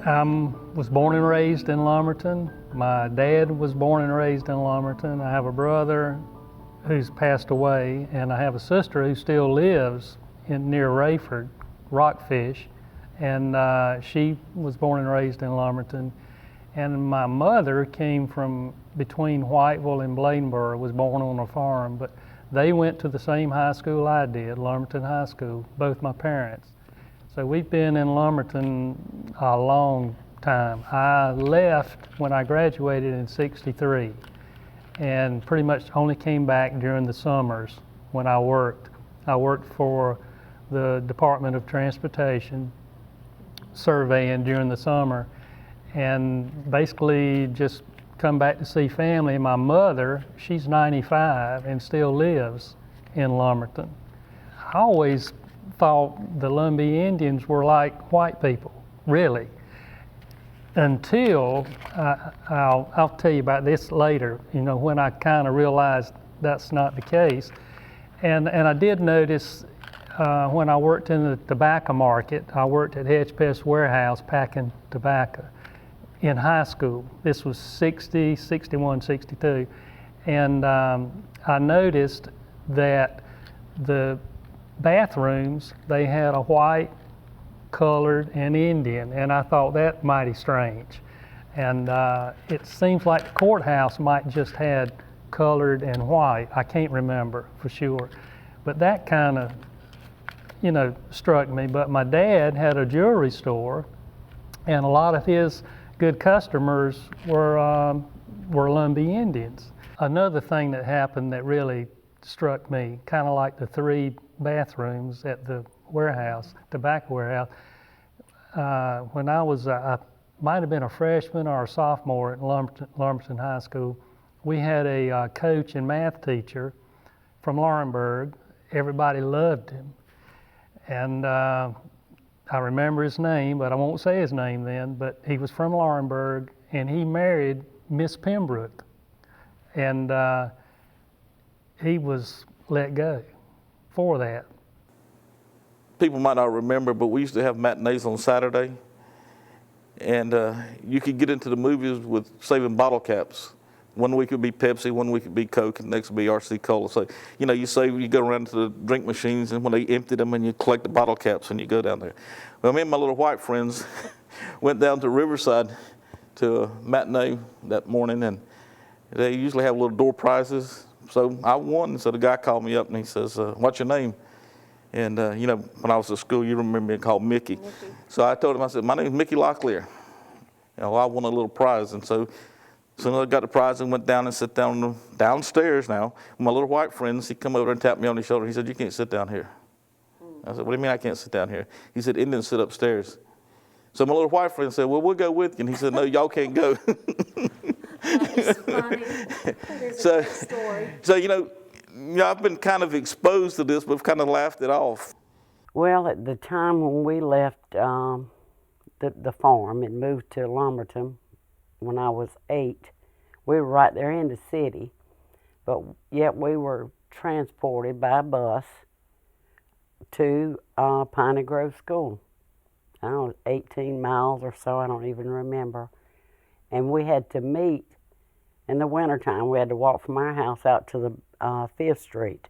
I was born and raised in Lumberton. My dad was born and raised in Lumberton. I have a brother who's passed away, and I have a sister who still lives near Rayford, Rockfish, and she was born and raised in Lumberton. And my mother came from between Whiteville and Bladenboro, was born on a farm, but they went to the same high school I did, Lumberton High School, both my parents. So we've been in Lumberton a long time. I left when I graduated in '63 and pretty much only came back during the summers when I worked. I worked for the Department of Transportation surveying during the summer and basically just come back to see family. My mother, she's 95 and still lives in Lumberton. I always thought the Lumbee Indians were like white people, really, until I'll tell you about this later, when I kind of realized that's not the case. And I did notice when I worked in the tobacco market, I worked at Hedgepest Warehouse packing tobacco in high school. This was 60, 61, 62. And I noticed that the bathrooms, they had a white, colored, and Indian, and I thought that mighty strange. And it seems like the courthouse might just had colored and white. I can't remember for sure, but that kind of, struck me. But my dad had a jewelry store, and a lot of his good customers were Lumbee Indians. Another thing that happened that really struck me, kind of like the 3 bathrooms at the warehouse, tobacco warehouse. When I might have been a freshman or a sophomore at Lumberton High School, we had a coach and math teacher from Laurinburg. Everybody loved him. And I remember his name, but I won't say his name then, but he was from Laurinburg, and he married Miss Pembroke. And he was let go for that. People might not remember, but we used to have matinees on Saturday, and you could get into the movies with saving bottle caps. One week it would be Pepsi, one week it would be Coke, and next would be RC Cola. So, you save, you go around to the drink machines, and when they empty them, and you collect the bottle caps, and you go down there. Well, me and my little white friends went down to Riverside to a matinee that morning, and they usually have little door prizes. So I won, so the guy called me up, and he says, what's your name? And, when I was at school, you remember being called Mickey. So I told him, I said, my name is Mickey Locklear. I won a little prize. And so as soon as I got the prize and went down and sat down downstairs now, my little white friends, he come over and tapped me on the shoulder. He said, you can't sit down here. I said, what do you mean I can't sit down here? He said, Indians sit upstairs. So my little white friend said, well, we'll go with you. And he said, no, y'all can't go. That is funny. There's a great story. So, I've been kind of exposed to this, but I've kind of laughed it off. Well, at the time when we left the farm and moved to Lumberton, when I was 8, we were right there in the city, but yet we were transported by bus to Piney Grove School. I don't know, 18 miles or so, I don't even remember. And we had to meet in the wintertime. We had to walk from our house out to the 5th Street.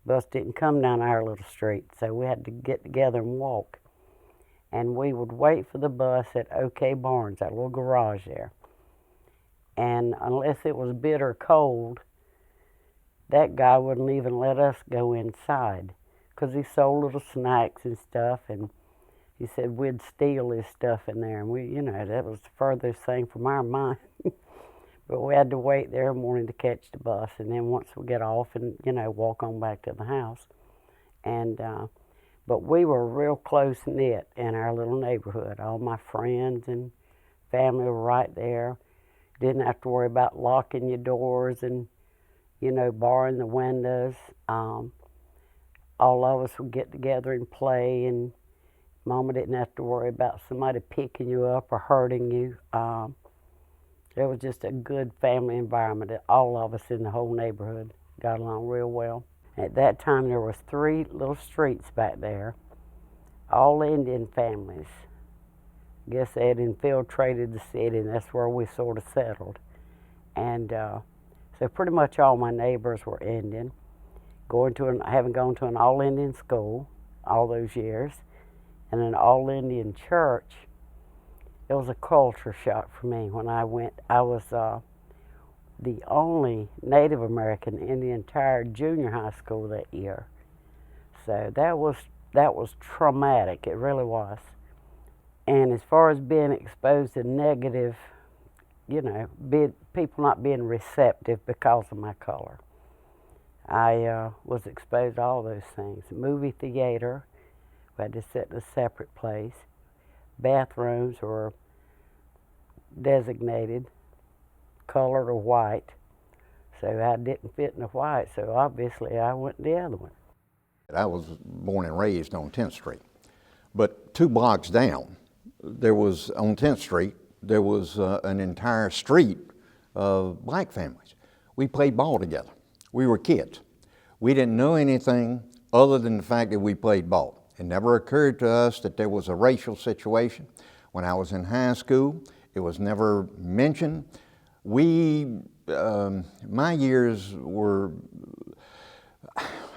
Bus didn't come down our little street, so we had to get together and walk. And we would wait for the bus at OK Barnes, that little garage there. And unless it was bitter cold, that guy wouldn't even let us go inside, because he sold little snacks and stuff, and he said we'd steal his stuff in there. And we, that was the furthest thing from our mind. But we had to wait there morning to catch the bus, and then once we get off and, walk on back to the house. And but we were real close-knit in our little neighborhood. All my friends and family were right there. Didn't have to worry about locking your doors and, barring the windows. All of us would get together and play, and Mama didn't have to worry about somebody picking you up or hurting you. It was just a good family environment. All of us in the whole neighborhood got along real well. At that time, there was 3 little streets back there, all Indian families. guess they had infiltrated the city, and that's where we sort of settled. And so pretty much all my neighbors were Indian. Having gone to an all-Indian school all those years, and an all-Indian church, it was a culture shock for me. When I went, I was the only Native American in the entire junior high school that year. So that was traumatic. It really was. And as far as being exposed to negative, people not being receptive because of my color, I was exposed to all those things. Movie theater, we had to sit in a separate place. Bathrooms were designated colored or white, so I didn't fit in the white, so obviously I went the other one. I was born and raised on 10th Street, but 2 blocks down, on 10th Street, there was an entire street of black families. We played ball together. We were kids. We didn't know anything other than the fact that we played ball. It never occurred to us that there was a racial situation. When I was in high school, it was never mentioned. My years were,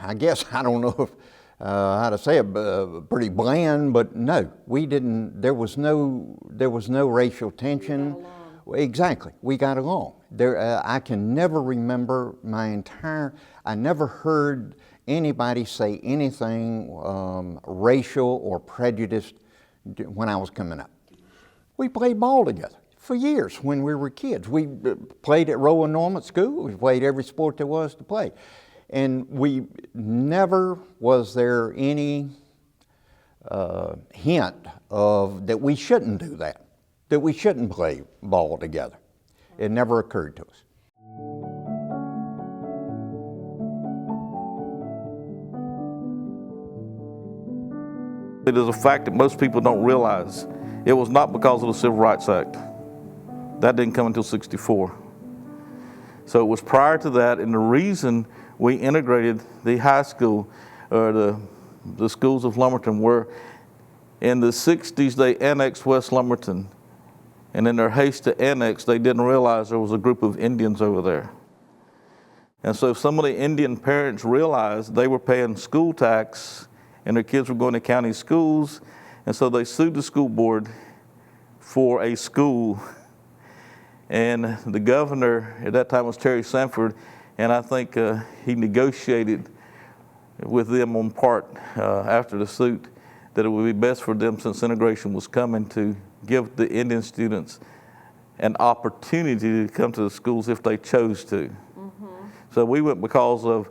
I guess, I don't know if, how to say it, pretty bland, but no, we didn't, there was no racial tension. We got along. Exactly, we got along. I can never remember I never heard anybody say anything racial or prejudiced when I was coming up. We played ball together for years when we were kids. We played at Rowan Norman School. We played every sport there was to play. And we never was there any hint of that we shouldn't do that we shouldn't play ball together. It never occurred to us. It is a fact that most people don't realize. It was not because of the Civil Rights Act. That didn't come until '64. So it was prior to that, and the reason we integrated the high school, or the schools of Lumberton, were in the '60s they annexed West Lumberton, and in their haste to annex, they didn't realize there was a group of Indians over there. And so some of the Indian parents realized they were paying school tax and their kids were going to county schools, and so they sued the school board for a school. And the governor at that time was Terry Sanford, and I think he negotiated with them on part after the suit that it would be best for them, since integration was coming, to give the Indian students an opportunity to come to the schools if they chose to. Mm-hmm. So we went because of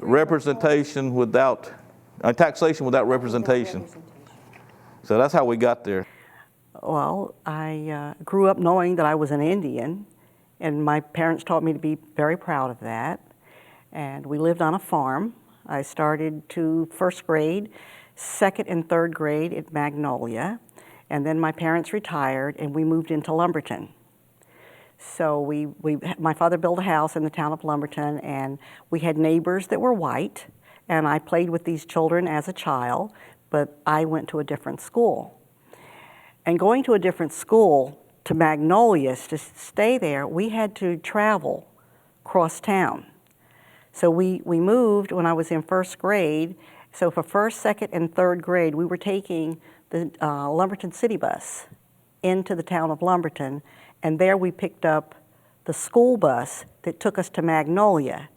representation without, taxation without representation. So that's how we got there. Well, I grew up knowing that I was an Indian, and my parents taught me to be very proud of that. And we lived on a farm. I started to first grade, second and third grade at Magnolia, and then my parents retired and we moved into Lumberton. So my father built a house in the town of Lumberton, and we had neighbors that were white, and I played with these children as a child, but I went to a different school. And going to a different school, to Magnolia, to stay there, we had to travel across town. So we moved when I was in first grade. So for first, second, and third grade, we were taking the Lumberton city bus into the town of Lumberton, and there we picked up the school bus that took us to Magnolia.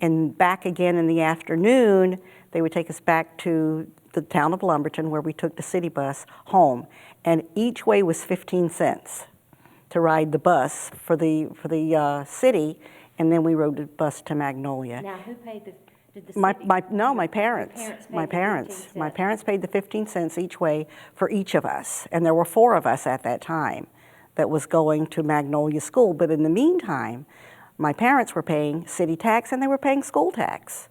And back again in the afternoon, they would take us back to the town of Lumberton, where we took the city bus home. And each way was 15 cents to ride the bus for the city, and then we rode the bus to Magnolia. Now, who paid the, did the city? My parents. My parents paid the 15 cents. My parents paid the 15 cents each way for each of us, and there were 4 of us at that time that was going to Magnolia School. But in the meantime, my parents were paying city tax and they were paying school tax.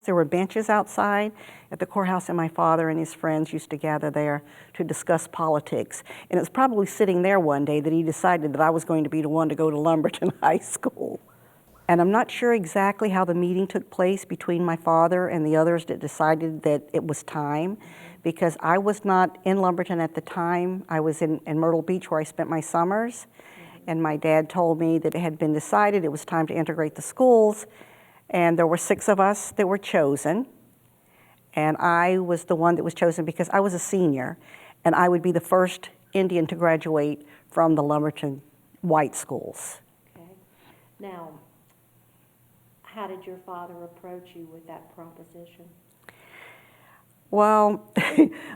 There were benches outside at the courthouse, and my father and his friends used to gather there to discuss politics. And it was probably sitting there one day that he decided that I was going to be the one to go to Lumberton High School. And I'm not sure exactly how the meeting took place between my father and the others that decided that it was time, because I was not in Lumberton at the time. I was in Myrtle Beach where I spent my summers. And my dad told me that it had been decided it was time to integrate the schools. And there were 6 of us that were chosen. And I was the one that was chosen because I was a senior. And I would be the first Indian to graduate from the Lumberton white schools. Okay. Now, how did your father approach you with that proposition? Well,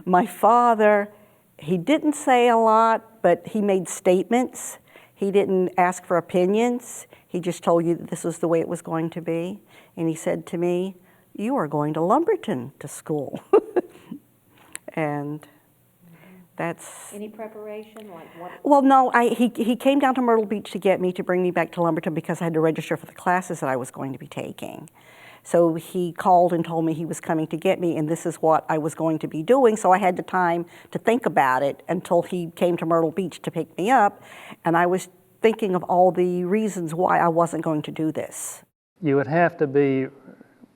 my father, he didn't say a lot, but he made statements. He didn't ask for opinions. He just told you that this was the way it was going to be. And he said to me, "You are going to Lumberton to school." And that's... Any preparation, like what? Well, no, he came down to Myrtle Beach to get me, to bring me back to Lumberton because I had to register for the classes that I was going to be taking. So he called and told me he was coming to get me, and this is what I was going to be doing. So I had the time to think about it until he came to Myrtle Beach to pick me up, and I was thinking of all the reasons why I wasn't going to do this. You would have to be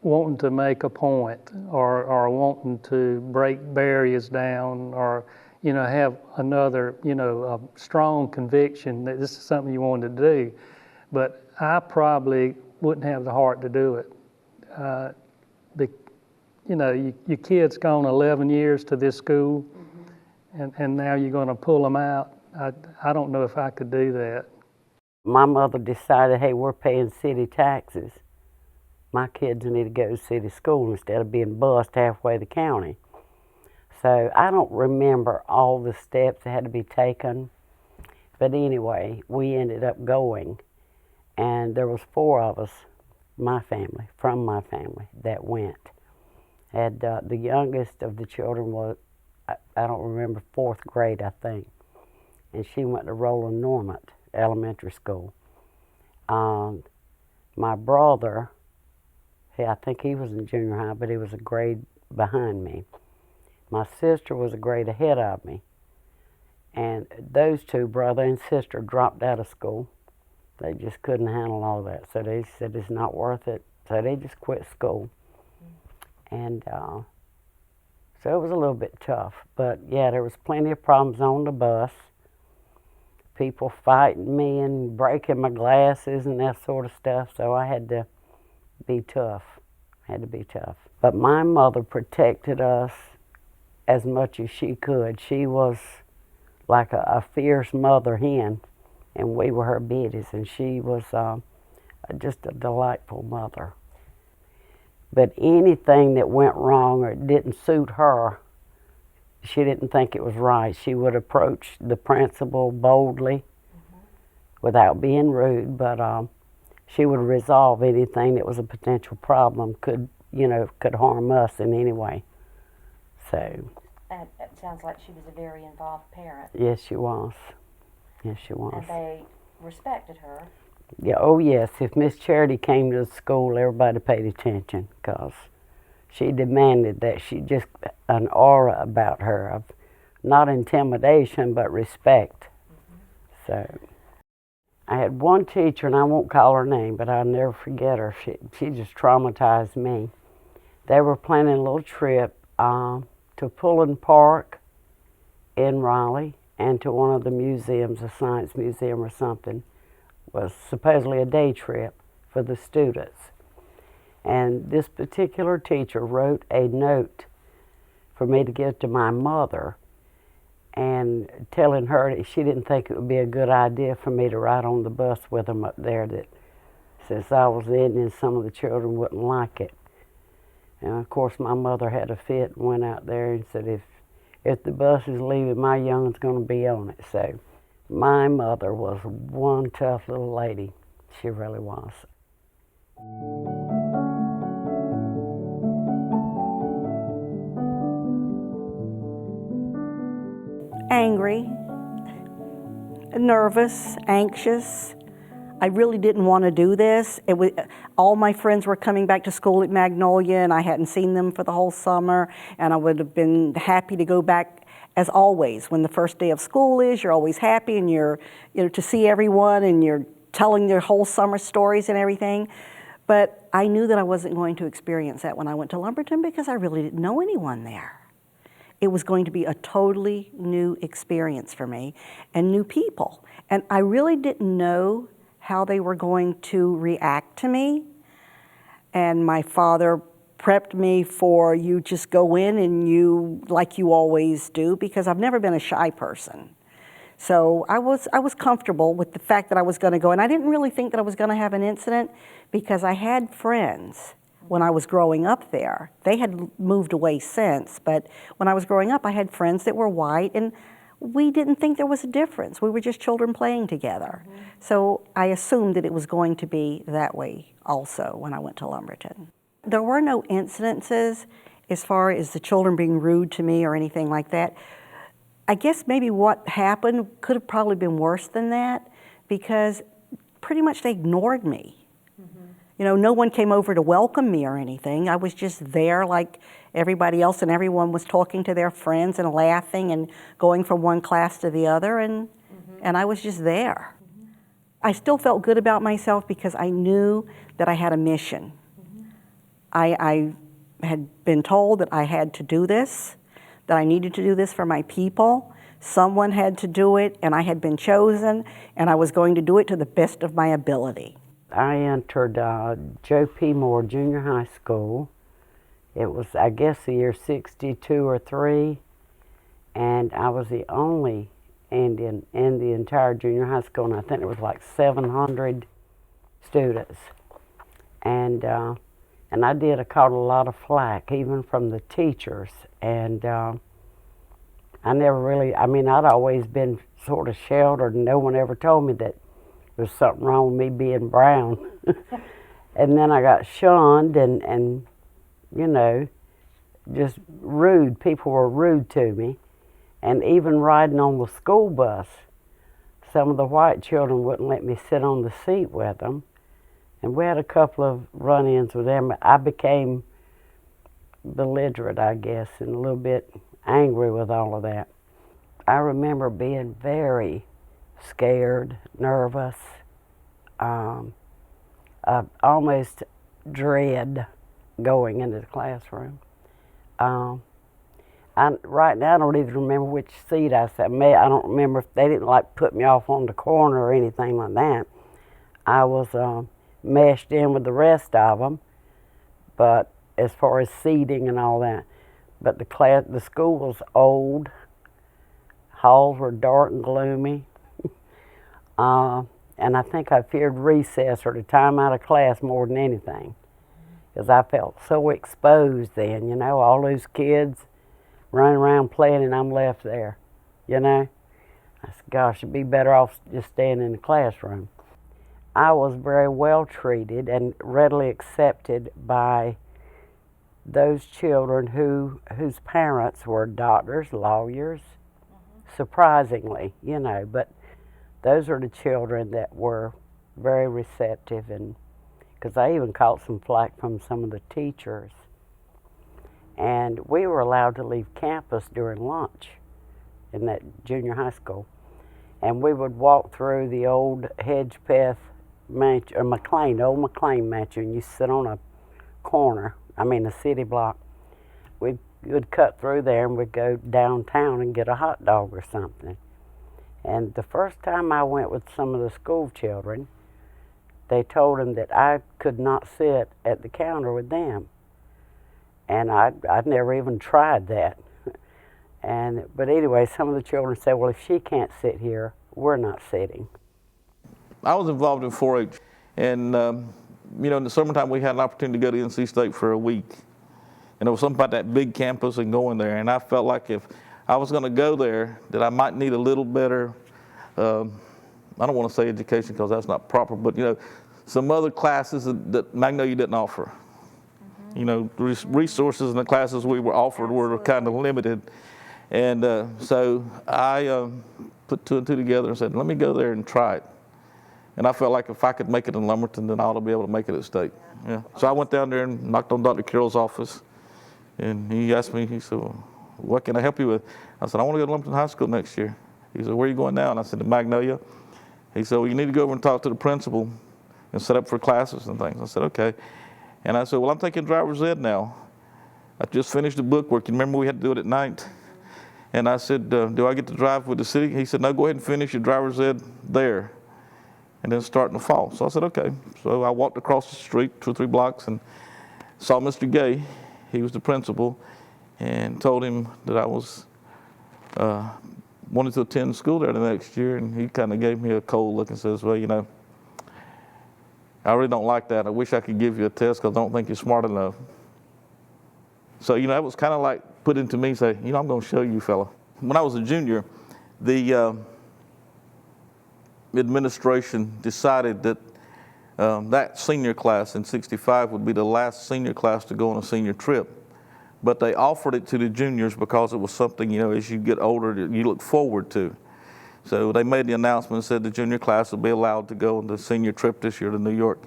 wanting to make a point, or wanting to break barriers down, or have another, a strong conviction that this is something you wanted to do. But I probably wouldn't have the heart to do it. Your kid's gone 11 years to this school, and now you're going to pull them out. I don't know if I could do that. My mother decided, hey, we're paying city taxes. My kids need to go to city school instead of being bused halfway the county. So I don't remember all the steps that had to be taken. But anyway, we ended up going. And there was 4 of us, from my family, that went. And the youngest of the children was, I don't remember, 4th grade, I think. And she went to Roland Normant Elementary School. My brother, I think he was in junior high, but he was a grade behind me. My sister was a grade ahead of me. And those 2, brother and sister, dropped out of school. They just couldn't handle all that. So they said it's not worth it. So they just quit school. And so it was a little bit tough. But yeah, there was plenty of problems on the bus. People fighting me and breaking my glasses and that sort of stuff. So I had to be tough. But my mother protected us as much as she could. She was like a fierce mother hen, and we were her biddies, and she was just a delightful mother. But anything that went wrong or didn't suit her, she didn't think it was right. She would approach the principal boldly, without being rude, but she would resolve anything that was a potential problem, could harm us in any way. So. And it sounds like she was a very involved parent. Yes, she was. Yes, she was. And they respected her. Yeah. Oh, yes. If Miss Charity came to the school, everybody paid attention because she demanded that. She just an aura about her of not intimidation but respect. So I had one teacher, and I won't call her name, but I'll never forget her. She just traumatized me. They were planning a little trip to Pullen Park in Raleigh and to one of the museums, a science museum or something. Was supposedly a day trip for the students. And this particular teacher wrote a note for me to give to my mother, and telling her that she didn't think it would be a good idea for me to ride on the bus with them up there, that since I was Indian, some of the children wouldn't like it. And of course my mother had a fit and went out there and said, if the bus is leaving, my young's going to be on it. So my mother was one tough little lady. She really was. Angry, nervous, anxious. I really didn't want to do this. All my friends were coming back to school at Magnolia, and I hadn't seen them for the whole summer, and I would have been happy to go back. As always, when the first day of school is, you're always happy, and you're, to see everyone, and you're telling their whole summer stories and everything. But I knew that I wasn't going to experience that when I went to Lumberton because I really didn't know anyone there. It was going to be a totally new experience for me and new people. And I really didn't know how they were going to react to me. And my father prepped me for, you just go in and you, like you always do, because I've never been a shy person. So I was comfortable with the fact that I was going to go. And I didn't really think that I was going to have an incident because I had friends when I was growing up there. They had moved away since, but when I was growing up, I had friends that were white, and we didn't think there was a difference. We were just children playing together. Mm-hmm. So I assumed that it was going to be that way also when I went to Lumberton. There were no incidences as far as the children being rude to me or anything like that. I guess maybe what happened could have probably been worse than that because pretty much they ignored me. Mm-hmm. You know, no one came over to welcome me or anything. I was just there like everybody else, and everyone was talking to their friends and laughing and going from one class to the other, and I was just there. Mm-hmm. I still felt good about myself because I knew that I had a mission. Mm-hmm. I had been told that I had to do this, that I needed to do this for my people. Someone had to do it, and I had been chosen, and I was going to do it to the best of my ability. I entered Joe P. Moore Junior High School. It was, I guess, the year 62 or 3, and I was the only Indian in the entire junior high school, and I think there was like 700 students. And I caught a lot of flack, even from the teachers, and I never really, I'd always been sort of sheltered, and no one ever told me that there was something wrong with me being brown. And then I got shunned and you know, just rude. People were rude to me. And even riding on the school bus, some of the white children wouldn't let me sit on the seat with them. And we had a couple of run-ins with them. I became belligerent, I guess, and a little bit angry with all of that. I remember being very scared, nervous, almost dread going into the classroom. Right now, I don't even remember which seat I sat. I don't remember if they didn't like put me off on the corner or anything like that. I was meshed in with the rest of them, but as far as seating and all that. But the school was old. Halls were dark and gloomy. And I think I feared recess or the time out of class more than anything, because I felt so exposed then, you know, all those kids running around playing and I'm left there, you know. I said, gosh, it'd be better off just staying in the classroom. I was very well treated and readily accepted by those children whose parents were doctors, lawyers, surprisingly, you know, but those are the children that were very receptive, and because I even caught some flack from some of the teachers. And we were allowed to leave campus during lunch in that junior high school. And we would walk through the old Hedgepeth mansion, or old McLean mansion, and you sit on a corner, a city block. We would cut through there and we'd go downtown and get a hot dog or something. And the first time I went with some of the school children, they told them that I could not sit at the counter with them. And I'd never even tried that. But anyway, some of the children said, well, if she can't sit here, we're not sitting. I was involved in 4-H, and in the summertime we had an opportunity to go to NC State for a week. And there was something about that big campus and going there, and I felt like if I was going to go there, that I might need a little better, I don't want to say education because that's not proper, but some other classes that Magnolia didn't offer. Resources in the classes we were offered were kind of limited. And so I put 2 and 2 together and said, let me go there and try it. And I felt like if I could make it in Lumberton, then I ought to be able to make it at State. Yeah. So I went down there and knocked on Dr. Carroll's office. And he asked me, he said, well, what can I help you with? I said, I want to go to Lumberton High School next year. He said, where are you going now? And I said, to Magnolia. He said, well, you need to go over and talk to the principal and set up for classes and things. I said, okay. And I said, well, I'm taking driver's ed now. I just finished the bookwork. You remember we had to do it at night? And I said, do I get to drive with the city? He said, no, go ahead and finish your driver's ed there and then start in the fall. So I said, okay. So I walked across the street 2 or 3 blocks and saw Mr. Gay. He was the principal, and told him that I was wanted to attend school there the next year, and he kind of gave me a cold look and says, well, you know, I really don't like that. I wish I could give you a test because I don't think you're smart enough. So, you know, that was kind of like put into me, say, you know, I'm going to show you, fella. When I was a junior, the administration decided that that senior class in '65 would be the last senior class to go on a senior trip. But they offered it to the juniors because it was something, you know, as you get older, that you look forward to. So they made the announcement and said the junior class would be allowed to go on the senior trip this year to New York.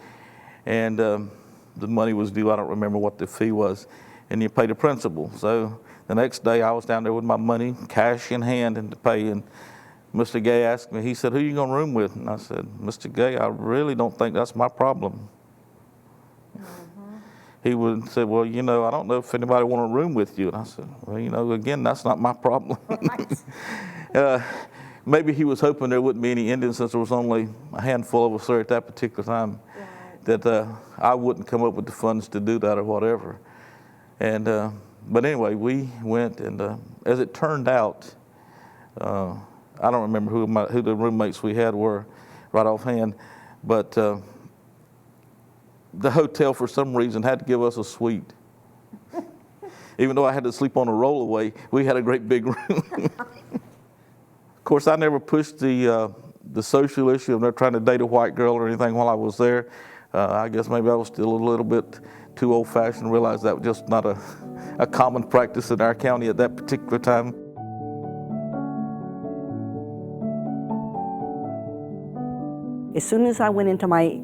And the money was due. I don't remember what the fee was. And you pay the principal. So the next day I was down there with my money, cash in hand, and to pay. And Mr. Gay asked me, he said, who are you going to room with? And I said, Mr. Gay, I really don't think that's my problem. He would say, well, you know, I don't know if anybody want to room with you. And I said, well, you know, again, that's not my problem. Right. Maybe he was hoping there wouldn't be any Indians, since there was only a handful of us there at that particular time, Right. that I wouldn't come up with the funds to do that or whatever. And but anyway, we went, and as it turned out, I don't remember who the roommates we had were right offhand, but the hotel, for some reason, had to give us a suite. Even though I had to sleep on a rollaway, we had a great big room. Of course, I never pushed the social issue of trying to date a white girl or anything while I was there. I guess maybe I was still a little bit too old-fashioned and realized that was just not a common practice in our county at that particular time. As soon as I went into my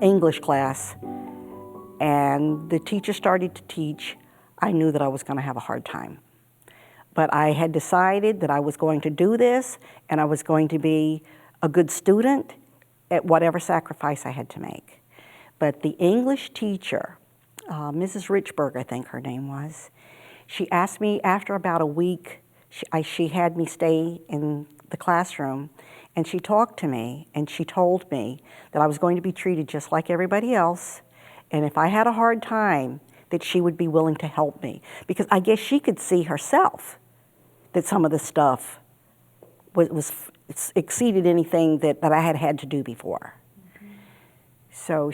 English class and the teacher started to teach, I knew that I was going to have a hard time. But I had decided that I was going to do this, and I was going to be a good student at whatever sacrifice I had to make. But the English teacher, Mrs. Richburg, I think her name was, she asked me after about a week, she had me stay in the classroom, and she talked to me, and she told me that I was going to be treated just like everybody else, and if I had a hard time, that she would be willing to help me. Because I guess she could see herself that some of the stuff was exceeded anything that I had had to do before. Mm-hmm. So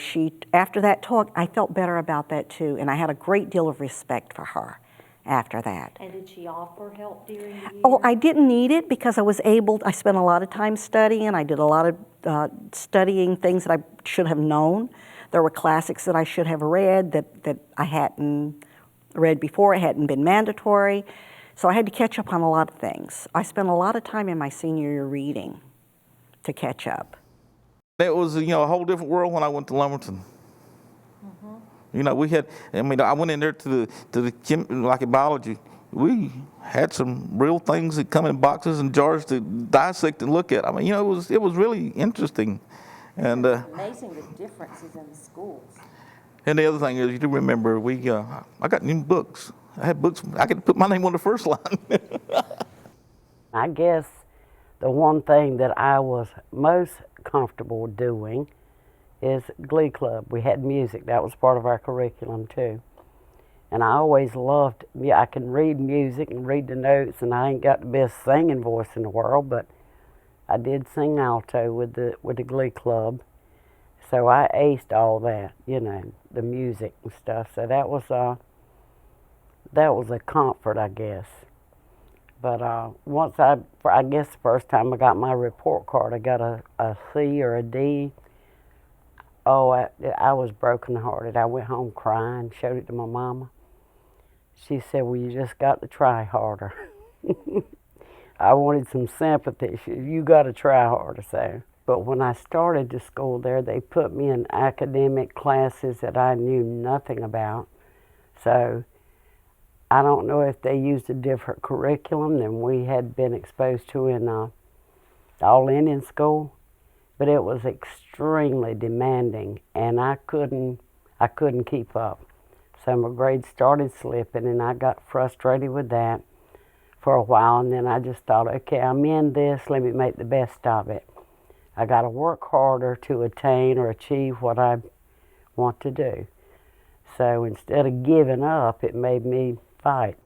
after that talk, I felt better about that too, and I had a great deal of respect for her after that. And did she offer help during the year? Oh, I didn't need it because I spent a lot of time studying. I did a lot of studying things that I should have known. There were classics that I should have read that I hadn't read before. It hadn't been mandatory. So I had to catch up on a lot of things. I spent a lot of time in my senior year reading to catch up. It was, you know, a whole different world when I went to Lumberton. Mm-hmm. You know, I went in there to the like in biology. We had some real things that come in boxes and jars to dissect and look at. I mean, you know, it was really interesting. And it's amazing the differences in the schools. And the other thing is, you do remember, I got new books. I had books. I could put my name on the first line. I guess the one thing that I was most comfortable doing is Glee Club. We had music. That was part of our curriculum too. And I always loved, I can read music and read the notes, and I ain't got the best singing voice in the world, but I did sing alto with the Glee Club. So I aced all that, you know, the music and stuff. So that was a comfort, I guess. But once I guess the first time I got my report card, I got a C or a D. Oh, I was brokenhearted. I went home crying, showed it to my mama. She said, well, you just got to try harder. I wanted some sympathy. She said, you got to try harder, so. But when I started to school there, they put me in academic classes that I knew nothing about. So I don't know if they used a different curriculum than we had been exposed to in the all-Indian school, but it was extremely demanding, and I couldn't keep up. So my grades started slipping, and I got frustrated with that for a while, and then I just thought, okay, I'm in this, let me make the best of it. I got to work harder to attain or achieve what I want to do. So instead of giving up, it made me fight.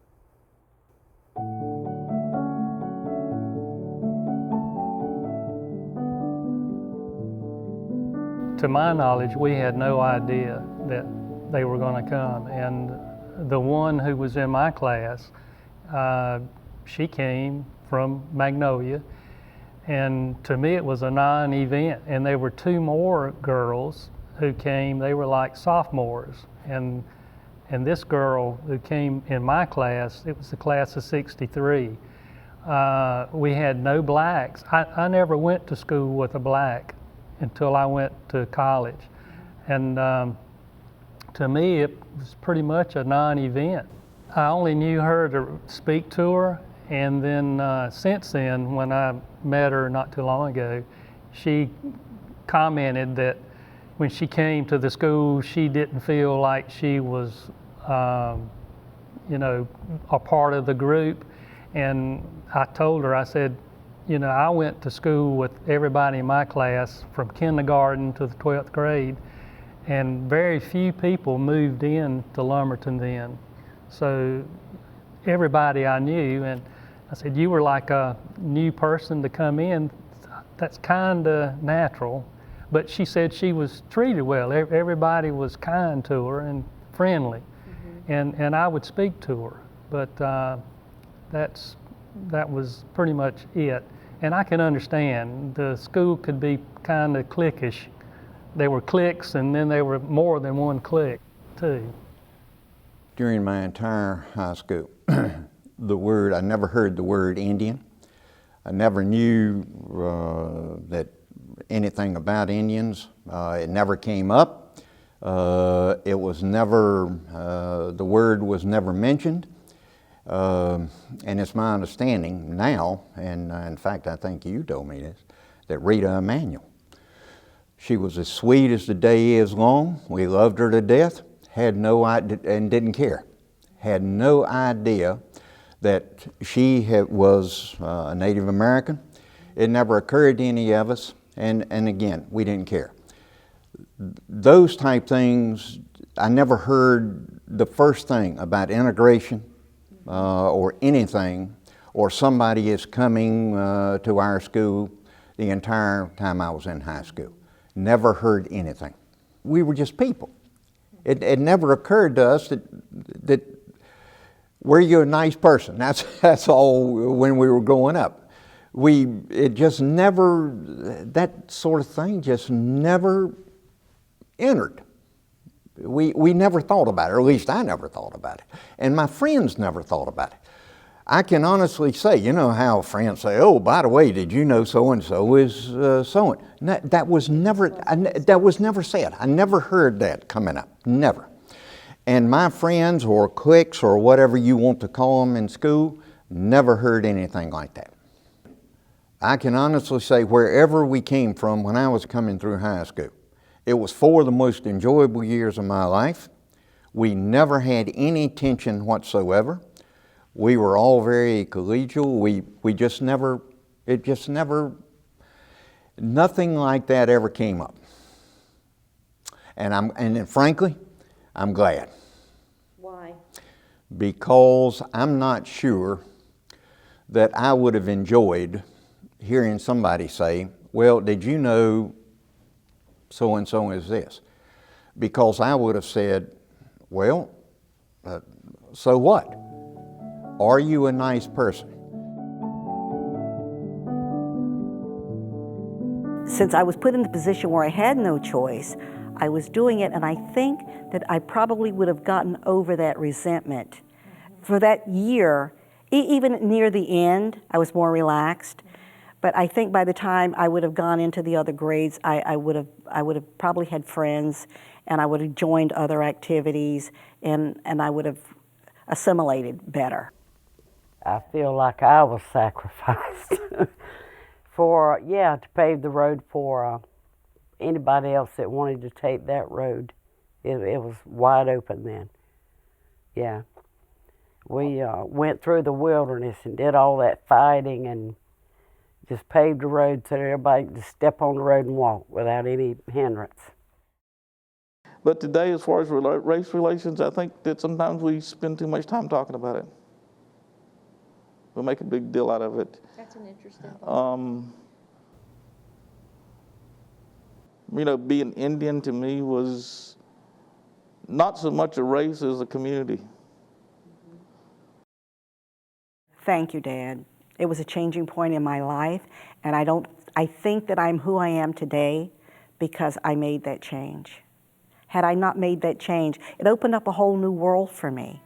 To my knowledge, we had no idea that they were going to come. And the one who was in my class, she came from Magnolia. And to me, it was a non-event. And there were two more girls who came. They were like sophomores. And this girl who came in my class, it was the class of '63. We had no blacks. I never went to school with a black until I went to college. And to me, it was pretty much a non-event. I only knew her to speak to her, and then since then, when I met her not too long ago, she commented that when she came to the school, she didn't feel like she was, you know, a part of the group. And I told her, I said, you know, I went to school with everybody in my class from kindergarten to the 12th grade, and very few people moved in to Lumberton then. So everybody I knew, and I said, you were like a new person to come in. That's kind of natural. But she said she was treated well. Everybody was kind to her and friendly. Mm-hmm. And I would speak to her. But that was pretty much it. And I can understand the school could be kind of cliquish. There were cliques, and then there were more than one clique too. During my entire high school, I never heard the word Indian. I never knew that anything about Indians. It never came up. It was never, the word was never mentioned. And it's my understanding now, and in fact I think you told me this, that Rita Emanuel, she was as sweet as the day is long. We loved her to death, had no idea, and didn't care. Had no idea that she was a Native American. It never occurred to any of us, and again, we didn't care. Those type things, I never heard the first thing about integration or anything, or somebody is coming to our school the entire time I was in high school. Never heard anything. We were just people. It never occurred to us that were you a nice person? That's all when we were growing up. It just never, that sort of thing just never entered. We never thought about it, or at least I never thought about it. And my friends never thought about it. I can honestly say, you know how friends say, oh, by the way, did you know so-and-so is so-and-so? That was never said. I never heard that coming up, never. And my friends or cliques or whatever you want to call them in school, never heard anything like that. I can honestly say wherever we came from when I was coming through high school, it was 4 of the most enjoyable years of my life. We never had any tension whatsoever. We were all very collegial. We just never, nothing like that ever came up. And frankly, I'm glad. Why? Because I'm not sure that I would have enjoyed hearing somebody say, well, did you know so-and-so is this? Because I would have said, well, so what? Are you a nice person? Since I was put in the position where I had no choice, I was doing it, and I think that I probably would have gotten over that resentment. For that year, even near the end, I was more relaxed. But I think by the time I would have gone into the other grades, I would have probably had friends, and I would have joined other activities, and I would have assimilated better. I feel like I was sacrificed To pave the road for anybody else that wanted to take that road. It was wide open then. Yeah. We went through the wilderness and did all that fighting and just paved the road so that everybody could just step on the road and walk without any hindrance. But today, as far as race relations, I think that sometimes we spend too much time talking about it. We make a big deal out of it. That's an interesting thought. You know, being Indian to me was not so much a race as a community. Thank you, Dad. It was a changing point in my life, and I think that I'm who I am today because I made that change. Had I not made that change, it opened up a whole new world for me.